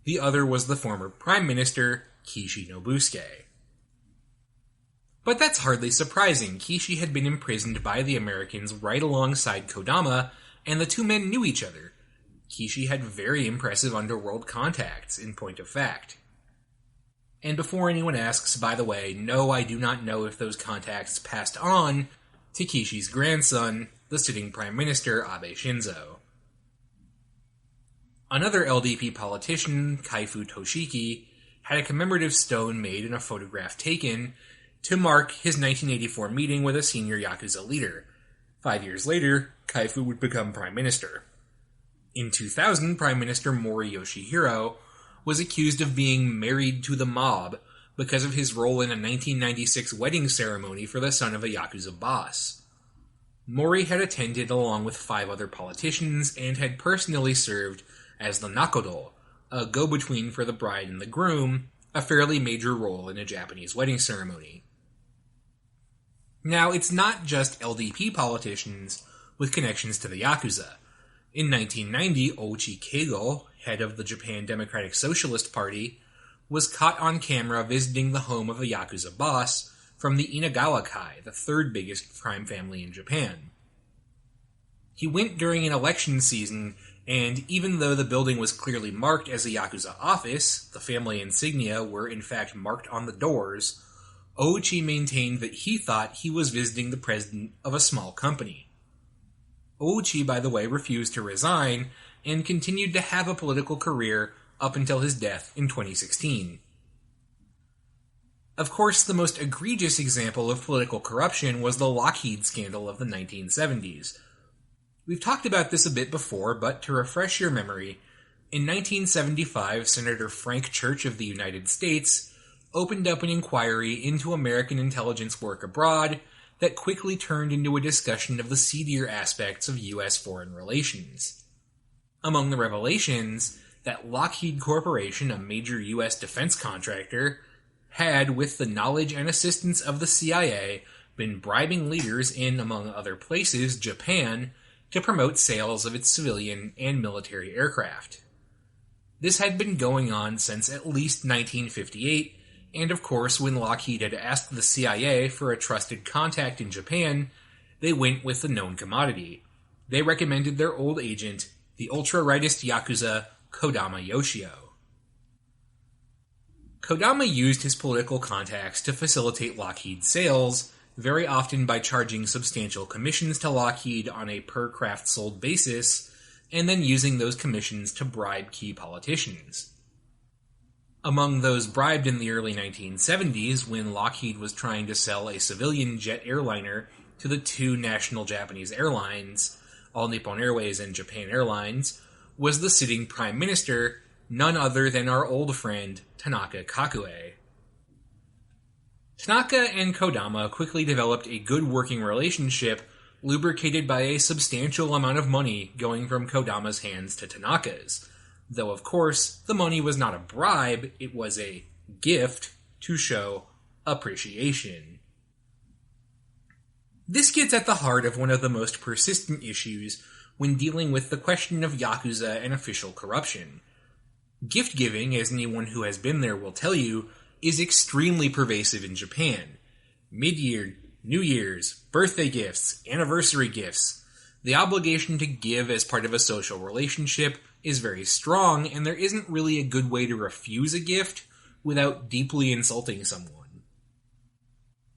The other was the former prime minister, Kishi Nobusuke. But that's hardly surprising. Kishi had been imprisoned by the Americans right alongside Kodama, and the two men knew each other. Kishi had very impressive underworld contacts, in point of fact. And before anyone asks, by the way, no, I do not know if those contacts passed on to Kishi's grandson, the sitting Prime Minister, Abe Shinzo. Another LDP politician, Kaifu Toshiki, had a commemorative stone made and a photograph taken to mark his 1984 meeting with a senior Yakuza leader. 5 years later, Kaifu would become Prime Minister. In 2000, Prime Minister Mori Yoshihiro was accused of being married to the mob because of his role in a 1996 wedding ceremony for the son of a Yakuza boss. Mori had attended along with 5 other politicians and had personally served as the nakodo, a go-between for the bride and the groom, a fairly major role in a Japanese wedding ceremony. Now, it's not just LDP politicians with connections to the Yakuza. In 1990, Ouchi Keigo, head of the Japan Democratic Socialist Party, was caught on camera visiting the home of a Yakuza boss from the Inagawa-kai, the third biggest crime family in Japan. He went during an election season, and even though the building was clearly marked as a Yakuza office, the family insignia were in fact marked on the doors, Ouchi maintained that he thought he was visiting the president of a small company. Ouchi, by the way, refused to resign and continued to have a political career up until his death in 2016. Of course, the most egregious example of political corruption was the Lockheed scandal of the 1970s. We've talked about this a bit before, but to refresh your memory, in 1975, Senator Frank Church of the United States opened up an inquiry into American intelligence work abroad that quickly turned into a discussion of the seedier aspects of U.S. foreign relations. Among the revelations, that Lockheed Corporation, a major U.S. defense contractor, had, with the knowledge and assistance of the CIA, been bribing leaders in, among other places, Japan, to promote sales of its civilian and military aircraft. This had been going on since at least 1958, and of course, when Lockheed had asked the CIA for a trusted contact in Japan, they went with the known commodity. They recommended their old agent, the ultra-rightist Yakuza, Kodama Yoshio. Kodama used his political contacts to facilitate Lockheed's sales, very often by charging substantial commissions to Lockheed on a per-craft sold basis, and then using those commissions to bribe key politicians. Among those bribed in the early 1970s, when Lockheed was trying to sell a civilian jet airliner to the two national Japanese airlines, All Nippon Airways and Japan Airlines, was the sitting prime minister, none other than our old friend Tanaka Kakue. Tanaka and Kodama quickly developed a good working relationship, lubricated by a substantial amount of money going from Kodama's hands to Tanaka's. Though, of course, the money was not a bribe, it was a gift to show appreciation. This gets at the heart of one of the most persistent issues when dealing with the question of Yakuza and official corruption. Gift-giving, as anyone who has been there will tell you, is extremely pervasive in Japan. Mid-year, New Year's, birthday gifts, anniversary gifts. The obligation to give as part of a social relationship is very strong, and there isn't really a good way to refuse a gift without deeply insulting someone.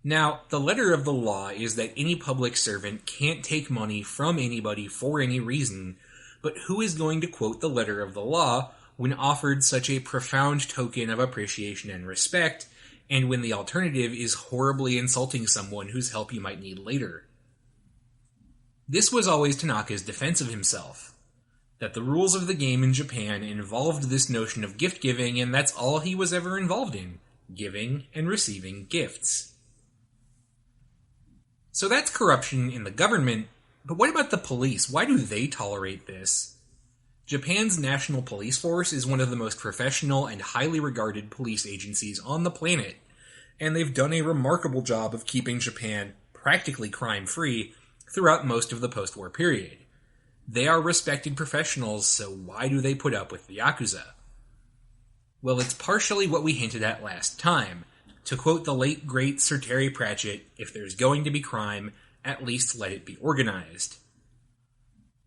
Now, the letter of the law is that any public servant can't take money from anybody for any reason, but who is going to quote the letter of the law when offered such a profound token of appreciation and respect, and when the alternative is horribly insulting someone whose help you might need later? This was always Tanaka's defense of himself, that the rules of the game in Japan involved this notion of gift-giving, and that's all he was ever involved in, giving and receiving gifts. So that's corruption in the government, but what about the police? Why do they tolerate this? Japan's National Police Force is one of the most professional and highly regarded police agencies on the planet, and they've done a remarkable job of keeping Japan practically crime-free throughout most of the post-war period. They are respected professionals, so why do they put up with the Yakuza? Well, it's partially what we hinted at last time. To quote the late great Sir Terry Pratchett, if there's going to be crime, at least let it be organized.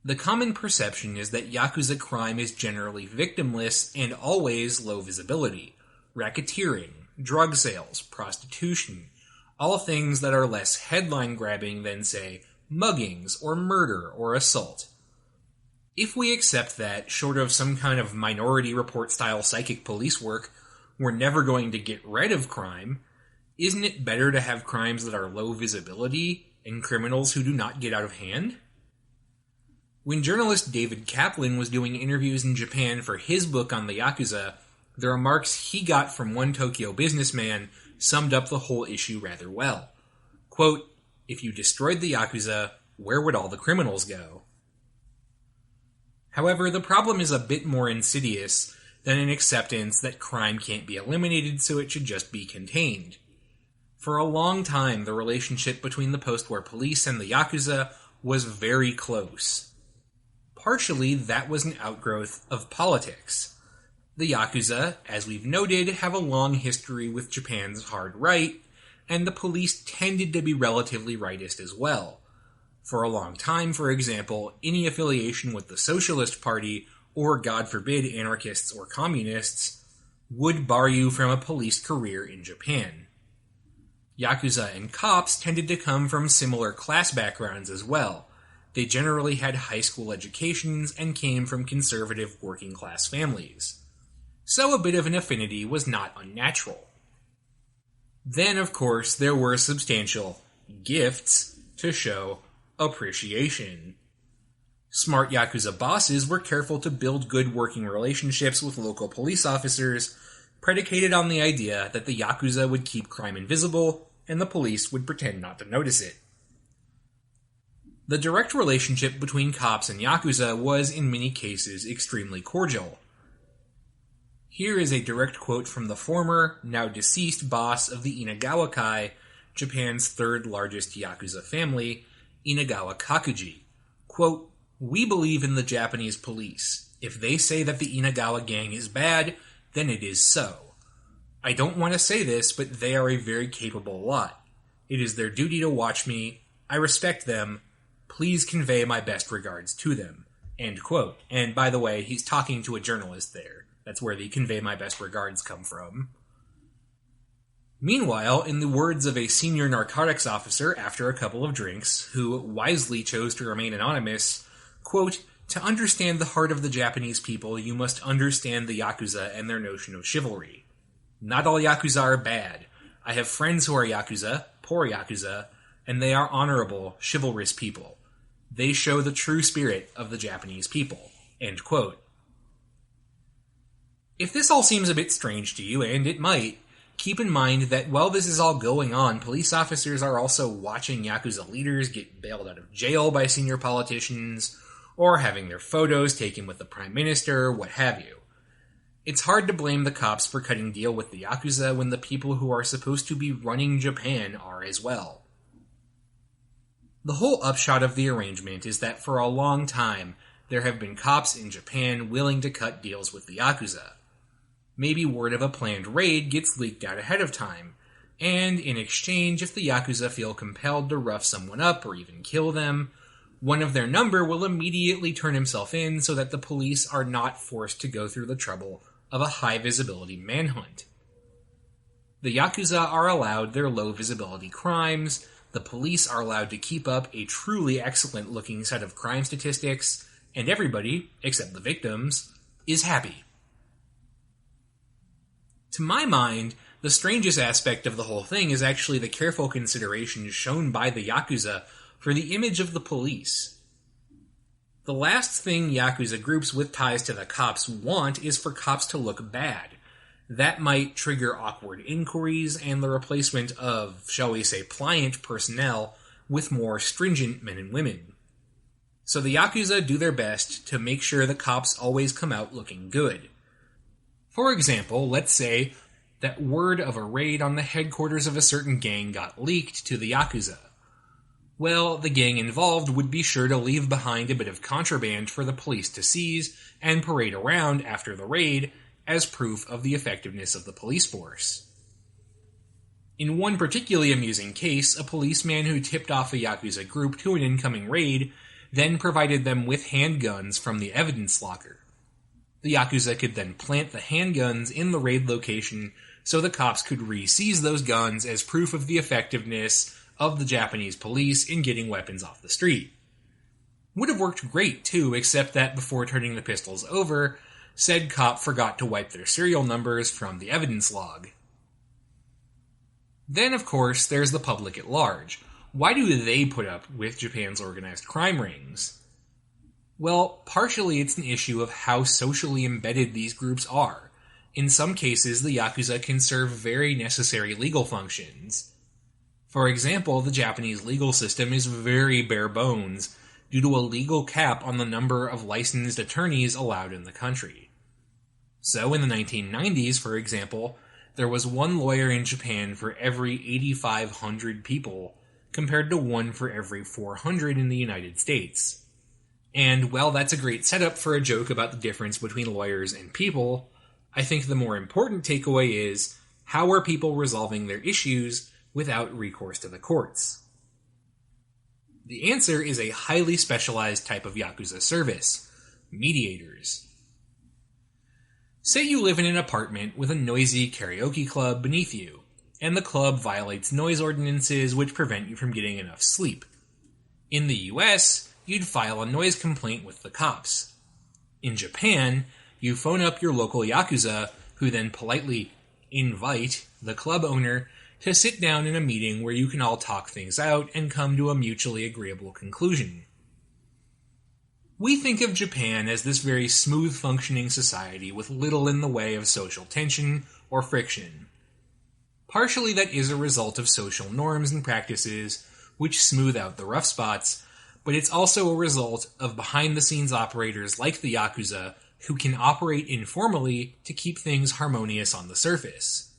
The common perception is that Yakuza crime is generally victimless and always low visibility. Racketeering, drug sales, prostitution, all things that are less headline-grabbing than, say, muggings or murder or assault. If we accept that, short of some kind of Minority Report-style psychic police work, we're never going to get rid of crime, isn't it better to have crimes that are low visibility and criminals who do not get out of hand? When journalist David Kaplan was doing interviews in Japan for his book on the Yakuza, the remarks he got from one Tokyo businessman summed up the whole issue rather well. Quote, "If you destroyed the Yakuza, where would all the criminals go?" However, the problem is a bit more insidious than an acceptance that crime can't be eliminated, so it should just be contained. For a long time, the relationship between the post-war police and the Yakuza was very close. Partially, that was an outgrowth of politics. The Yakuza, as we've noted, have a long history with Japan's hard right, and the police tended to be relatively rightist as well. For a long time, for example, any affiliation with the Socialist Party, or God forbid anarchists or communists, would bar you from a police career in Japan. Yakuza and cops tended to come from similar class backgrounds as well. They generally had high school educations and came from conservative working class families. So a bit of an affinity was not unnatural. Then, of course, there were substantial gifts to show appreciation. Smart Yakuza bosses were careful to build good working relationships with local police officers, predicated on the idea that the Yakuza would keep crime invisible and the police would pretend not to notice it. The direct relationship between cops and Yakuza was, in many cases, extremely cordial. Here is a direct quote from the former, now deceased boss of the Inagawa Kai, Japan's third largest Yakuza family, Inagawa Kakuji. Quote, "We believe in the Japanese police. If they say that the Inagawa gang is bad, then it is so. I don't want to say this, but they are a very capable lot. It is their duty to watch me. I respect them. Please convey my best regards to them." End quote. And by the way, he's talking to a journalist there. That's where the "convey my best regards" come from. Meanwhile, in the words of a senior narcotics officer after a couple of drinks, who wisely chose to remain anonymous, quote, "To understand the heart of the Japanese people, you must understand the Yakuza and their notion of chivalry. Not all Yakuza are bad. I have friends who are Yakuza, poor Yakuza, and they are honorable, chivalrous people. They show the true spirit of the Japanese people." End quote. If this all seems a bit strange to you, and it might, keep in mind that while this is all going on, police officers are also watching Yakuza leaders get bailed out of jail by senior politicians, or having their photos taken with the Prime Minister, what have you. It's hard to blame the cops for cutting deal with the Yakuza when the people who are supposed to be running Japan are as well. The whole upshot of the arrangement is that for a long time, there have been cops in Japan willing to cut deals with the Yakuza. Maybe word of a planned raid gets leaked out ahead of time, and in exchange, if the Yakuza feel compelled to rough someone up or even kill them, one of their number will immediately turn himself in so that the police are not forced to go through the trouble of a high-visibility manhunt. The Yakuza are allowed their low-visibility crimes, the police are allowed to keep up a truly excellent-looking set of crime statistics, and everybody, except the victims, is happy. To my mind, the strangest aspect of the whole thing is actually the careful consideration shown by the Yakuza for the image of the police. The last thing Yakuza groups with ties to the cops want is for cops to look bad. That might trigger awkward inquiries and the replacement of, shall we say, pliant personnel with more stringent men and women. So the Yakuza do their best to make sure the cops always come out looking good. For example, let's say that word of a raid on the headquarters of a certain gang got leaked to the Yakuza. Well, the gang involved would be sure to leave behind a bit of contraband for the police to seize and parade around after the raid as proof of the effectiveness of the police force. In one particularly amusing case, a policeman who tipped off a Yakuza group to an incoming raid then provided them with handguns from the evidence locker. The Yakuza could then plant the handguns in the raid location so the cops could re-seize those guns as proof of the effectiveness of the Japanese police in getting weapons off the street. Would have worked great too, except that before turning the pistols over, said cop forgot to wipe their serial numbers from the evidence log. Then, of course, there's the public at large. Why do they put up with Japan's organized crime rings? Well, partially it's an issue of how socially embedded these groups are. In some cases, the Yakuza can serve very necessary legal functions. For example, the Japanese legal system is very bare bones due to a legal cap on the number of licensed attorneys allowed in the country. So in the 1990s, for example, there was one lawyer in Japan for every 8,500 people, compared to one for every 400 in the United States. And while that's a great setup for a joke about the difference between lawyers and people, I think the more important takeaway is, how are people resolving their issues without recourse to the courts? The answer is a highly specialized type of Yakuza service, mediators. Say you live in an apartment with a noisy karaoke club beneath you, and the club violates noise ordinances which prevent you from getting enough sleep. In the US, you'd file a noise complaint with the cops. In Japan, you phone up your local Yakuza, who then politely invite the club owner to sit down in a meeting where you can all talk things out and come to a mutually agreeable conclusion. We think of Japan as this very smooth-functioning society with little in the way of social tension or friction. Partially that is a result of social norms and practices which smooth out the rough spots, but it's also a result of behind-the-scenes operators like the Yakuza who can operate informally to keep things harmonious on the surface.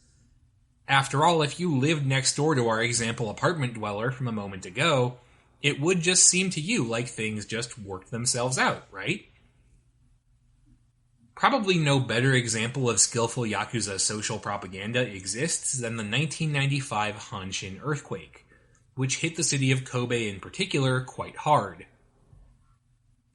After all, if you lived next door to our example apartment dweller from a moment ago, it would just seem to you like things just worked themselves out, right? Probably no better example of skillful Yakuza social propaganda exists than the 1995 Hanshin earthquake, which hit the city of Kobe in particular quite hard.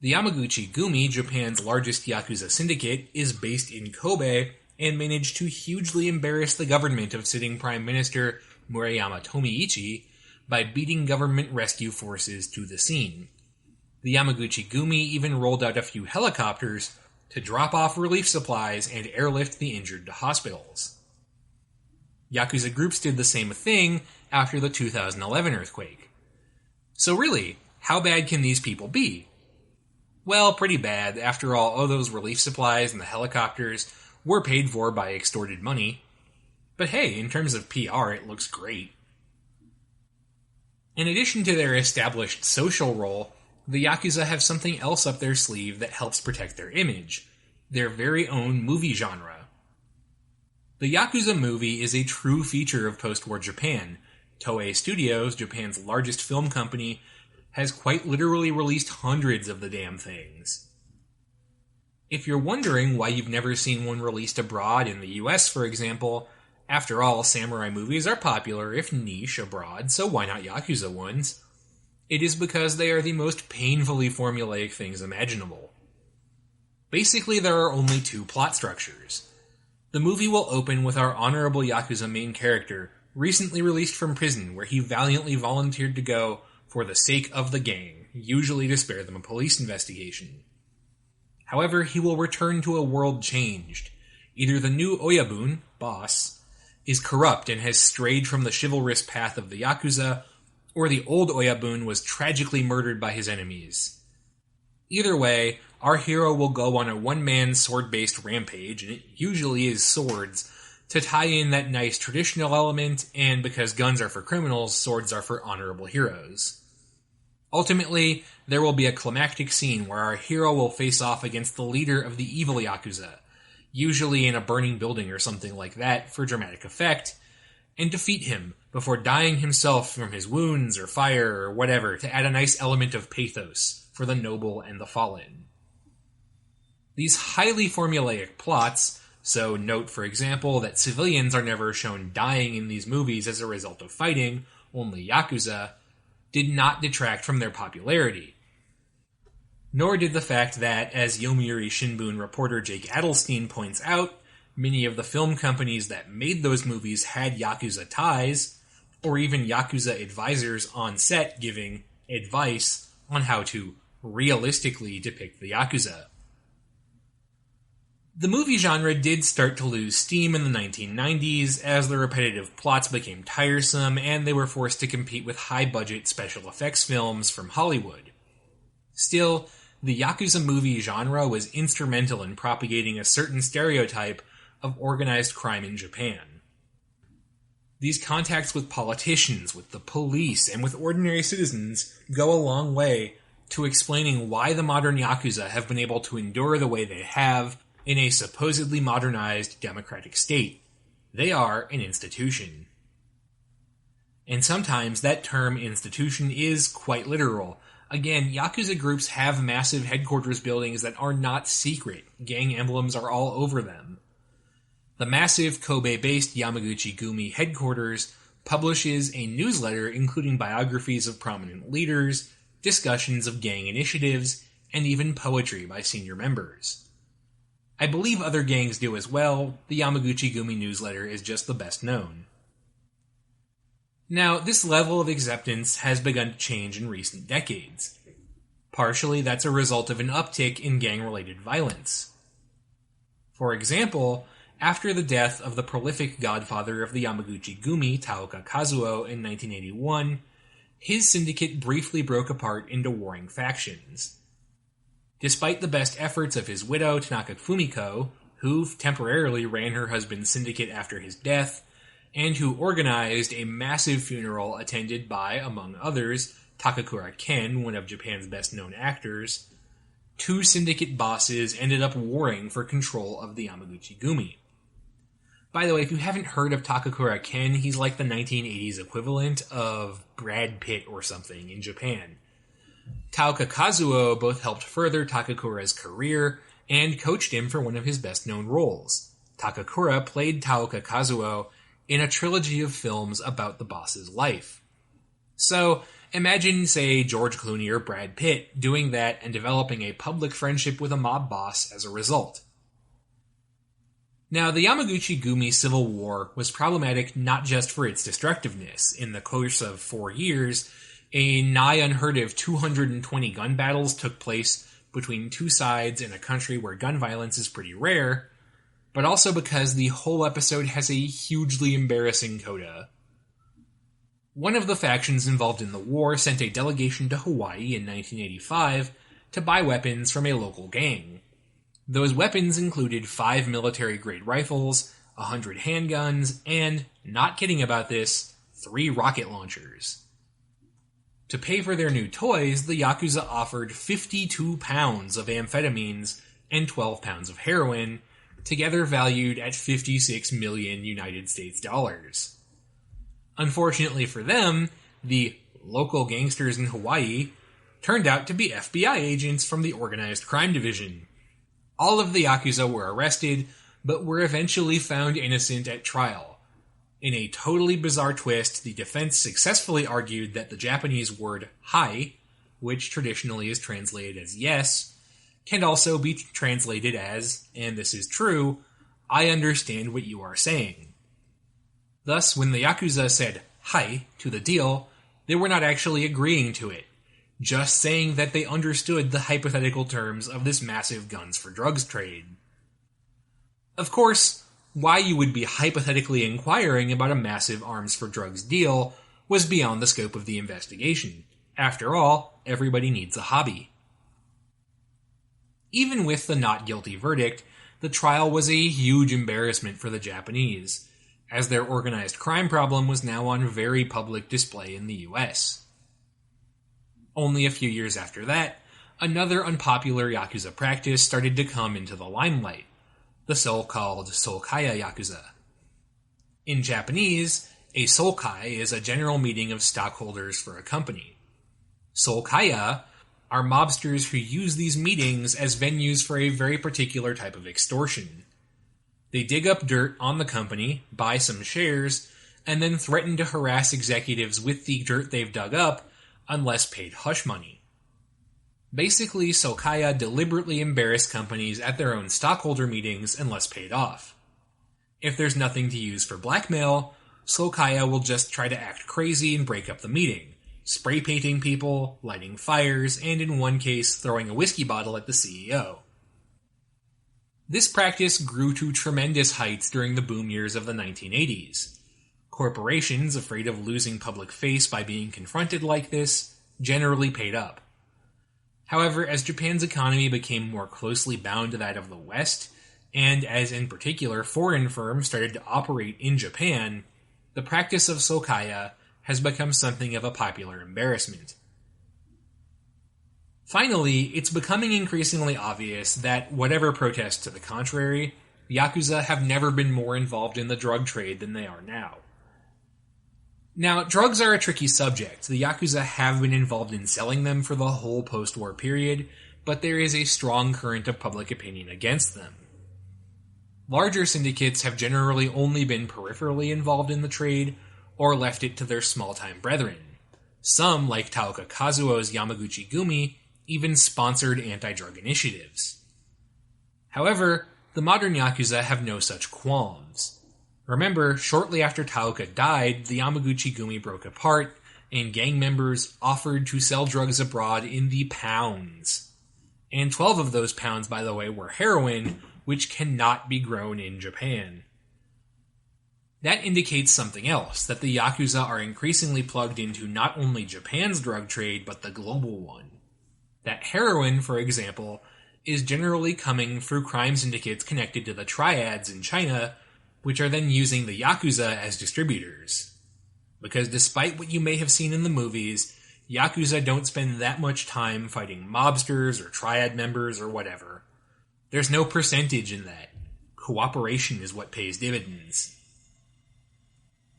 The Yamaguchi Gumi, Japan's largest Yakuza syndicate, is based in Kobe and managed to hugely embarrass the government of sitting Prime Minister Murayama Tomiichi by beating government rescue forces to the scene. The Yamaguchi Gumi even rolled out a few helicopters to drop off relief supplies and airlift the injured to hospitals. Yakuza groups did the same thing after the 2011 earthquake. So really, how bad can these people be? Well, pretty bad. After all those relief supplies and the helicopters were paid for by extorted money. But hey, in terms of PR, it looks great. In addition to their established social role, the Yakuza have something else up their sleeve that helps protect their image, their very own movie genre. The Yakuza movie is a true feature of post-war Japan. Toei Studios, Japan's largest film company, has quite literally released hundreds of the damn things. If you're wondering why you've never seen one released abroad in the US, for example, after all, samurai movies are popular, if niche, abroad, so why not Yakuza ones? It is because they are the most painfully formulaic things imaginable. Basically, there are only two plot structures. The movie will open with our honorable Yakuza main character, recently released from prison, where he valiantly volunteered to go for the sake of the gang, usually to spare them a police investigation. However, he will return to a world changed. Either the new Oyabun, boss, is corrupt and has strayed from the chivalrous path of the Yakuza, or the old Oyabun was tragically murdered by his enemies. Either way, our hero will go on a one-man sword-based rampage, and it usually is swords, to tie in that nice traditional element, and because guns are for criminals, swords are for honorable heroes. Ultimately, there will be a climactic scene where our hero will face off against the leader of the evil Yakuza, usually in a burning building or something like that for dramatic effect, and defeat him before dying himself from his wounds or fire or whatever to add a nice element of pathos for the noble and the fallen. These highly formulaic plots, so note for example that civilians are never shown dying in these movies as a result of fighting, only Yakuza, did not detract from their popularity. Nor did the fact that, as Yomiuri Shimbun reporter Jake Adelstein points out, many of the film companies that made those movies had Yakuza ties, or even Yakuza advisors on set giving advice on how to realistically depict the Yakuza. The movie genre did start to lose steam in the 1990s as the repetitive plots became tiresome and they were forced to compete with high-budget special effects films from Hollywood. Still, the Yakuza movie genre was instrumental in propagating a certain stereotype of organized crime in Japan. These contacts with politicians, with the police, and with ordinary citizens go a long way to explaining why the modern Yakuza have been able to endure the way they have in a supposedly modernized democratic state. They are an institution. And sometimes that term institution is quite literal. Again, Yakuza groups have massive headquarters buildings that are not secret. Gang emblems are all over them. The massive Kobe-based Yamaguchi Gumi headquarters publishes a newsletter including biographies of prominent leaders, discussions of gang initiatives, and even poetry by senior members. I believe other gangs do as well. The Yamaguchi Gumi newsletter is just the best known. Now, this level of acceptance has begun to change in recent decades. Partially, that's a result of an uptick in gang-related violence. For example, after the death of the prolific godfather of the Yamaguchi Gumi, Taoka Kazuo, in 1981, his syndicate briefly broke apart into warring factions. Despite the best efforts of his widow, Tanaka Fumiko, who temporarily ran her husband's syndicate after his death, and who organized a massive funeral attended by, among others, Takakura Ken, one of Japan's best-known actors, two syndicate bosses ended up warring for control of the Yamaguchi Gumi. By the way, if you haven't heard of Takakura Ken, he's like the 1980s equivalent of Brad Pitt or something in Japan. Taoka Kazuo both helped further Takakura's career and coached him for one of his best-known roles. Takakura played Taoka Kazuo in a trilogy of films about the boss's life. So, imagine, say, George Clooney or Brad Pitt doing that and developing a public friendship with a mob boss as a result. Now, the Yamaguchi Gumi Civil War was problematic not just for its destructiveness. In the course of 4 years, a nigh unheard of 220 gun battles took place between two sides in a country where gun violence is pretty rare, but also because the whole episode has a hugely embarrassing coda. One of the factions involved in the war sent a delegation to Hawaii in 1985 to buy weapons from a local gang. Those weapons included 5 military-grade rifles, 100 handguns, and, not kidding about this, 3 rocket launchers. To pay for their new toys, the Yakuza offered 52 pounds of amphetamines and 12 pounds of heroin, together valued at 56 million United States dollars. Unfortunately for them, the local gangsters in Hawaii turned out to be FBI agents from the Organized Crime Division. All of the Yakuza were arrested, but were eventually found innocent at trial. In a totally bizarre twist, the defense successfully argued that the Japanese word hai, which traditionally is translated as yes, can also be translated as, and this is true, I understand what you are saying. Thus, when the Yakuza said hai to the deal, they were not actually agreeing to it, just saying that they understood the hypothetical terms of this massive guns for drugs trade. Of course, why you would be hypothetically inquiring about a massive arms for drugs deal was beyond the scope of the investigation. After all, everybody needs a hobby. Even with the not guilty verdict, the trial was a huge embarrassment for the Japanese, as their organized crime problem was now on very public display in the US. Only a few years after that, another unpopular Yakuza practice started to come into the limelight, the so-called Solkaya Yakuza. In Japanese, a Solkai is a general meeting of stockholders for a company. Solkaya are mobsters who use these meetings as venues for a very particular type of extortion. They dig up dirt on the company, buy some shares, and then threaten to harass executives with the dirt they've dug up unless paid hush money. Basically, Solkaya deliberately embarrass companies at their own stockholder meetings unless paid off. If there's nothing to use for blackmail, Solkaya will just try to act crazy and break up the meeting, spray painting people, lighting fires, and in one case, throwing a whiskey bottle at the CEO. This practice grew to tremendous heights during the boom years of the 1980s. Corporations, afraid of losing public face by being confronted like this, generally paid up. However, as Japan's economy became more closely bound to that of the West, and as in particular foreign firms started to operate in Japan, the practice of Solkaya has become something of a popular embarrassment. Finally, it's becoming increasingly obvious that, whatever protests to the contrary, Yakuza have never been more involved in the drug trade than they are now. Now, drugs are a tricky subject. The Yakuza have been involved in selling them for the whole post-war period, but there is a strong current of public opinion against them. Larger syndicates have generally only been peripherally involved in the trade, or left it to their small-time brethren. Some, like Taoka Kazuo's Yamaguchi Gumi, even sponsored anti-drug initiatives. However, the modern Yakuza have no such qualms. Remember, shortly after Taoka died, the Yamaguchi Gumi broke apart, and gang members offered to sell drugs abroad in the pounds. And 12 of those pounds, by the way, were heroin, which cannot be grown in Japan. That indicates something else, that the Yakuza are increasingly plugged into not only Japan's drug trade, but the global one. That heroin, for example, is generally coming through crime syndicates connected to the triads in China, which are then using the Yakuza as distributors. Because despite what you may have seen in the movies, Yakuza don't spend that much time fighting mobsters or triad members or whatever. There's no percentage in that. Cooperation is what pays dividends.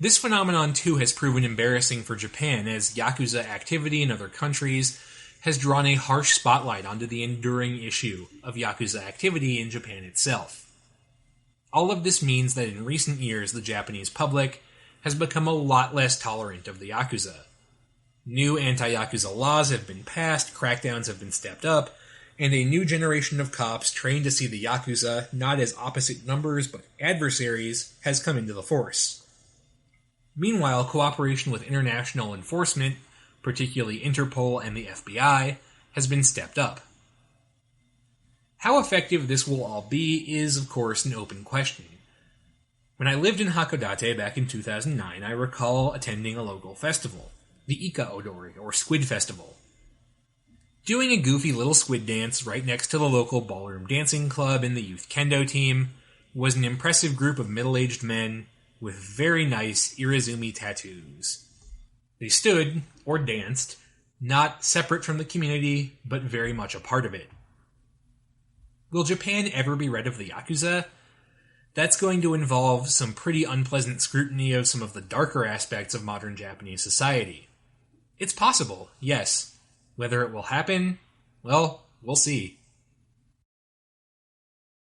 This phenomenon too has proven embarrassing for Japan, as Yakuza activity in other countries has drawn a harsh spotlight onto the enduring issue of Yakuza activity in Japan itself. All of this means that in recent years the Japanese public has become a lot less tolerant of the Yakuza. New anti-Yakuza laws have been passed, crackdowns have been stepped up, and a new generation of cops trained to see the Yakuza not as opposite numbers but adversaries has come into the force. Meanwhile, cooperation with international enforcement, particularly Interpol and the FBI, has been stepped up. How effective this will all be is, of course, an open question. When I lived in Hakodate back in 2009, I recall attending a local festival, the Ika Odori, or Squid Festival. Doing a goofy little squid dance right next to the local ballroom dancing club and the youth kendo team was an impressive group of middle-aged men with very nice Irizumi tattoos. They stood, or danced, not separate from the community, but very much a part of it. Will Japan ever be rid of the Yakuza? That's going to involve some pretty unpleasant scrutiny of some of the darker aspects of modern Japanese society. It's possible, yes. Whether it will happen, well, we'll see.